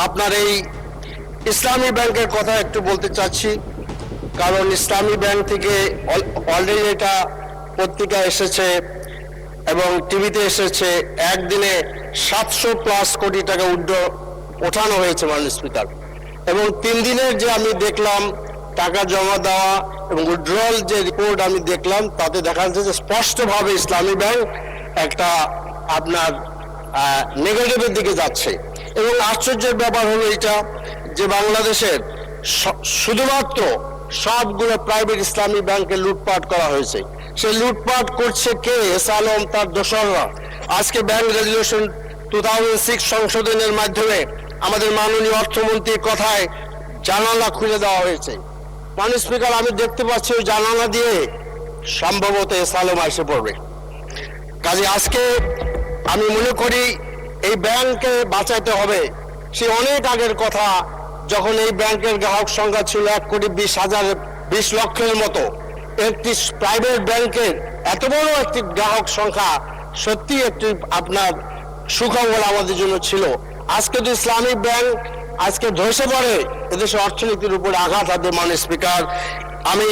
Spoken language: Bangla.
আপনার এই ইসলামী ব্যাংকের কথা একটু বলতে চাচ্ছি, কারণ ইসলামী ব্যাংক থেকে অলরেডি এটা পত্রিকা এসেছে এবং টিভিতে এসেছে, একদিনে 700+ কোটি টাকা ওঠানো হয়েছে মাননীয় স্পিকার। এবং 3 দিনের যে আমি দেখলাম টাকা জমা দেওয়া এবং উইথড্রল যে রিপোর্ট আমি দেখলাম, তাতে দেখা যাচ্ছে যে স্পষ্টভাবে ইসলামী ব্যাংক একটা আপনার নেগেটিভের দিকে যাচ্ছে। এবং আশ্চর্যের ব্যাপার হলো এটা যে বাংলাদেশের শুধুমাত্র সবগুলো প্রাইভেট ইসলামী ব্যাংকে লুটপাট করা হয়েছে। সে লুটপাট করছে কে? এস আলম তার দোসররা। আজকে ব্যাংক রেজুলেশন 2006 সংশোধনের মাধ্যমে আমাদের মাননীয় অর্থমন্ত্রীর কথায় জানালা খুলে দেওয়া হয়েছে। মাননীয় স্পিকার, আমি দেখতে পাচ্ছি ওই জানালা দিয়ে সম্ভবত এস আলম এসে পড়বে। কাজে আজকে আমি মনে করি এই ব্যাংককে বাঁচাইতে হবে। সে অনেক আগের কথা, যখন এই ব্যাংকের গ্রাহক সংখ্যা ছিল 1,20,20 লক্ষের মতো। একটি প্রাইভেট ব্যাংকের এত বড় একটি গ্রাহক সংখ্যা সত্যি একটি আপনার সুখবর আমাদের জন্য ছিল। আজকে তো ইসলামিক ব্যাংক আজকে ধসে পড়ে, এদেশের অর্থনীতির উপরে আঘাত হাতে। মাননীয় স্পিকার, আমি